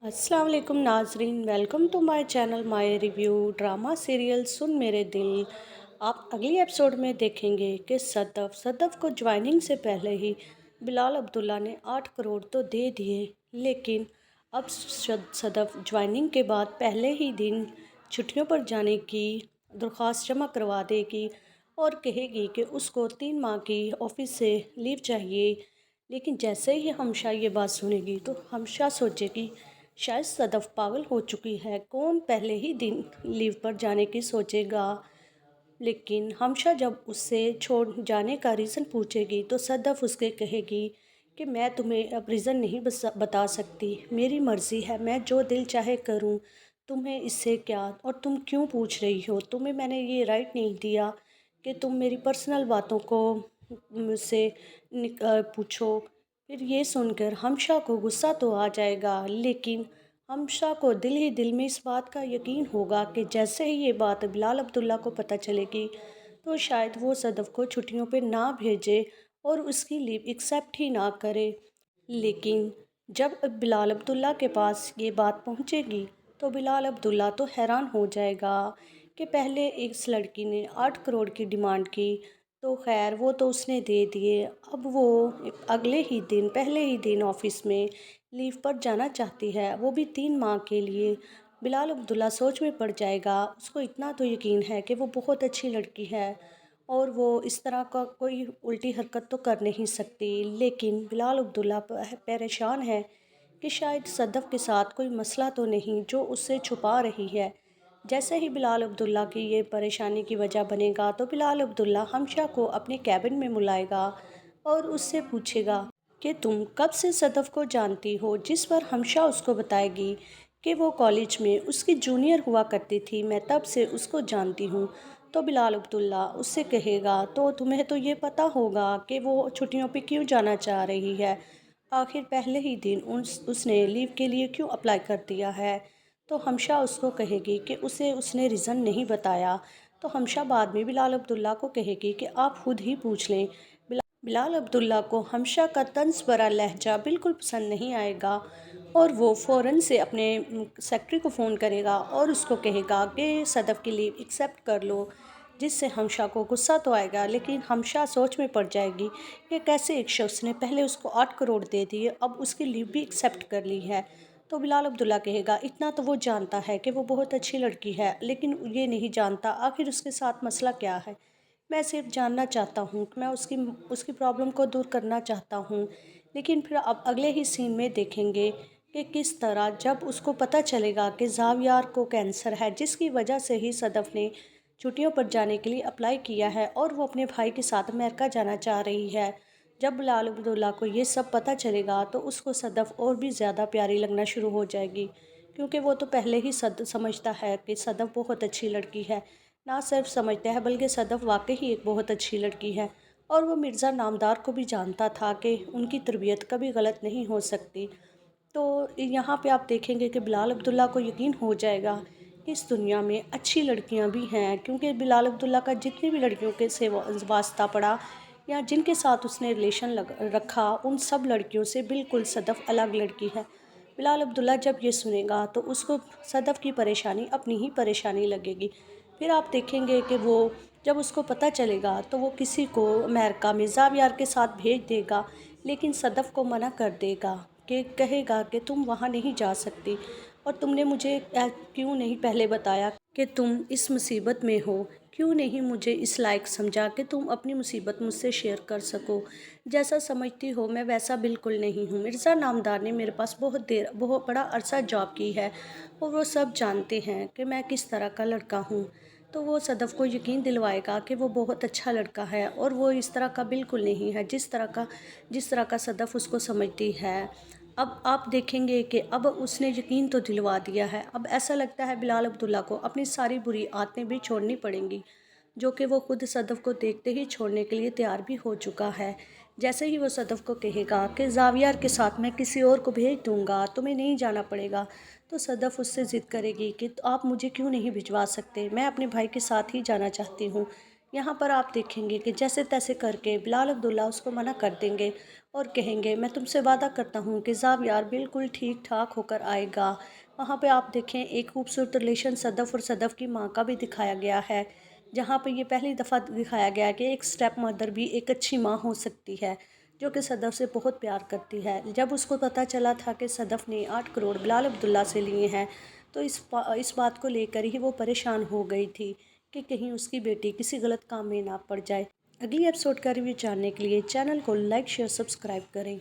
अस्सलाम वालेकुम नाजरीन, welcome to my channel my review drama serial Sun Mere Dil. आप अगली एपिसोड में देखेंगे कि सदफ़ को ज्वाइनिंग से पहले ही बिलाल अब्दुल्ला ने 8 करोड़ तो दे दिए, लेकिन अब सदफ़ ज्वाइनिंग के बाद पहले ही दिन छुट्टियों पर जाने की दरख्वास्त जमा करवा देगी और कहेगी कि उसको 3 माह की ऑफिस से लीव चाहिए। लेकिन जैसे ही हमशा ये बात सुनेगी तो हमशा सोचेगी शायद सदफ पागल हो चुकी है, कौन पहले ही दिन लीव पर जाने की सोचेगा। लेकिन हमशा जब उससे छोड़ जाने का रीज़न पूछेगी तो सदफ उसके कहेगी कि मैं तुम्हें अब रीज़न नहीं बता सकती, मेरी मर्ज़ी है, मैं जो दिल चाहे करूं, तुम्हें इससे क्या, और तुम क्यों पूछ रही हो, तुम्हें मैंने ये राइट नहीं दिया कि तुम मेरी पर्सनल बातों को मुझसे पूछो। फिर ये सुनकर हमशा को गुस्सा तो आ जाएगा, लेकिन हमशा को दिल ही दिल में इस बात का यकीन होगा कि जैसे ही ये बात बिलाल अब्दुल्ला को पता चलेगी तो शायद वो सदफ़ को छुट्टियों पे ना भेजे और उसकी लीव एक्सेप्ट ही ना करे। लेकिन जब अब बिलाल अब्दुल्ला के पास ये बात पहुंचेगी तो बिलाल अब्दुल्ला तो हैरान हो जाएगा कि पहले इस लड़की ने 8 करोड़ की डिमांड की, तो खैर वो तो उसने दे दिए, अब वो अगले ही दिन पहले ही दिन ऑफिस में लीव पर जाना चाहती है, वो भी 3 माह के लिए। बिलाल अब्दुल्ला सोच में पड़ जाएगा, उसको इतना तो यकीन है कि वो बहुत अच्छी लड़की है और वो इस तरह का कोई उल्टी हरकत तो कर नहीं सकती। लेकिन बिलाल अब्दुल्ला परेशान है कि शायद सदफ़ के साथ कोई मसला तो नहीं जो उससे छुपा रही है। जैसे ही बिलाल अब्दुल्ला की ये परेशानी की वजह बनेगा तो बिलाल अब्दुल्ला हमशा को अपने कैबिन में बुलाएगा और उससे पूछेगा कि तुम कब से सदफ़ को जानती हो, जिस पर हमशा उसको बताएगी कि वो कॉलेज में उसकी जूनियर हुआ करती थी, मैं तब से उसको जानती हूँ। तो बिलाल अब्दुल्ला उससे कहेगा तो तुम्हें तो ये पता होगा कि वो छुट्टियों पे क्यों जाना चाह रही है, आखिर पहले ही दिन उसने लीव के लिए क्यों अप्लाई कर दिया है। तो हमशा उसको कहेगी कि उसे उसने रीज़न नहीं बताया। तो हमशा बाद में बिलाल अब्दुल्ला को कहेगी कि आप खुद ही पूछ लें। बिलाल अब्दुल्ला को हमशा का तंज भरा लहजा बिल्कुल पसंद नहीं आएगा और वो फ़ौरन से अपने सेक्रेटरी को फ़ोन करेगा और उसको कहेगा कि सदफ़ की लीव एक्सेप्ट कर लो, जिससे हमशा को गुस्सा तो आएगा, लेकिन हमशा सोच में पड़ जाएगी कि कैसे एक शख्स ने पहले उसको 8 करोड़ दे दिए, अब उसकी लीव भी एक्सेप्ट कर ली है। तो बिलाल अब्दुल्ला कहेगा इतना तो वो जानता है कि वो बहुत अच्छी लड़की है, लेकिन ये नहीं जानता आखिर उसके साथ मसला क्या है। मैं सिर्फ जानना चाहता हूँ कि मैं उसकी उसकी प्रॉब्लम को दूर करना चाहता हूँ। लेकिन फिर अब अगले ही सीन में देखेंगे कि किस तरह जब उसको पता चलेगा कि ज़ावियार को कैंसर है, जिसकी वजह से ही सदफ़ ने छुट्टियों पर जाने के लिए अप्लाई किया है और वो अपने भाई के साथ अमेरिका जाना चाह रही है। जब बिलाल अब्दुल्ला को ये सब पता चलेगा तो उसको सदफ़ और भी ज़्यादा प्यारी लगना शुरू हो जाएगी, क्योंकि वो तो पहले ही समझता है कि सदफ़ बहुत अच्छी लड़की है। ना सिर्फ समझता है बल्कि सदफ़ वाकई ही एक बहुत अच्छी लड़की है और वो मिर्ज़ा नामदार को भी जानता था कि उनकी तरबियत कभी गलत नहीं हो सकती। तो यहाँ पे आप देखेंगे कि बिलाल अब्दुल्ला को यकीन हो जाएगा कि इस दुनिया में अच्छी लड़कियाँ भी हैं, क्योंकि बिलाल अब्दुल्ला का जितनी भी लड़कियों के से वास्ता पड़ा या जिनके साथ उसने रिलेशन रखा, उन सब लड़कियों से बिल्कुल सदफ़ अलग लड़की है। बिलाल अब्दुल्ला जब ये सुनेगा तो उसको सदफ़ की परेशानी अपनी ही परेशानी लगेगी। फिर आप देखेंगे कि वो जब उसको पता चलेगा तो वो किसी को अमेरिका में ज़ावियार के साथ भेज देगा, लेकिन सदफ़ को मना कर देगा कि कहेगा कि तुम वहाँ नहीं जा सकती और तुमने मुझे क्यों नहीं पहले बताया कि तुम इस मुसीबत में हो, क्यों नहीं मुझे इस लायक समझा कि तुम अपनी मुसीबत मुझसे शेयर कर सको। जैसा समझती हो मैं वैसा बिल्कुल नहीं हूँ। मिर्ज़ा नामदार ने मेरे पास बहुत बड़ा अरसा जॉब की है और वो सब जानते हैं कि मैं किस तरह का लड़का हूँ। तो वो सदफ़ को यकीन दिलवाएगा कि वो बहुत अच्छा लड़का है और वो इस तरह का बिल्कुल नहीं है जिस तरह का सदफ़ उसको समझती है। अब आप देखेंगे कि अब उसने यकीन तो दिलवा दिया है, अब ऐसा लगता है बिलाल अब्दुल्ला को अपनी सारी बुरी आदतें भी छोड़नी पड़ेंगी, जो कि वो खुद सदफ़ को देखते ही छोड़ने के लिए तैयार भी हो चुका है। जैसे ही वो सदफ़ को कहेगा कि ज़ावियार के साथ मैं किसी और को भेज दूँगा, तुम्हें नहीं जाना पड़ेगा, तो सदफ़ उससे ज़िद करेगी कि आप मुझे क्यों नहीं भिजवा सकते, मैं अपने भाई के साथ ही जाना चाहती हूँ, यहाँ पर आप देखेंगे कि जैसे तैसे करके बिलाल अब्दुल्ला उसको मना कर देंगे और कहेंगे मैं तुमसे वादा करता हूँ कि ज़ाब यार बिल्कुल ठीक ठाक होकर आएगा। वहाँ पे आप देखें एक खूबसूरत रिलेशन सदफ़ और सदफ़ की माँ का भी दिखाया गया है, जहाँ पे ये पहली दफ़ा दिखाया गया है कि एक स्टेप मदर भी एक अच्छी माँ हो सकती है, जो कि सदफ़ से बहुत प्यार करती है। जब उसको पता चला था कि सदफ़ ने 8 करोड़ बिलाल अब्दुल्ला से लिए हैं, तो इस बात को लेकर ही वो परेशान हो गई थी कि कहीं उसकी बेटी किसी गलत काम में ना पड़ जाए। अगली एपिसोड का रिव्यू जानने के लिए चैनल को लाइक शेयर सब्सक्राइब करें।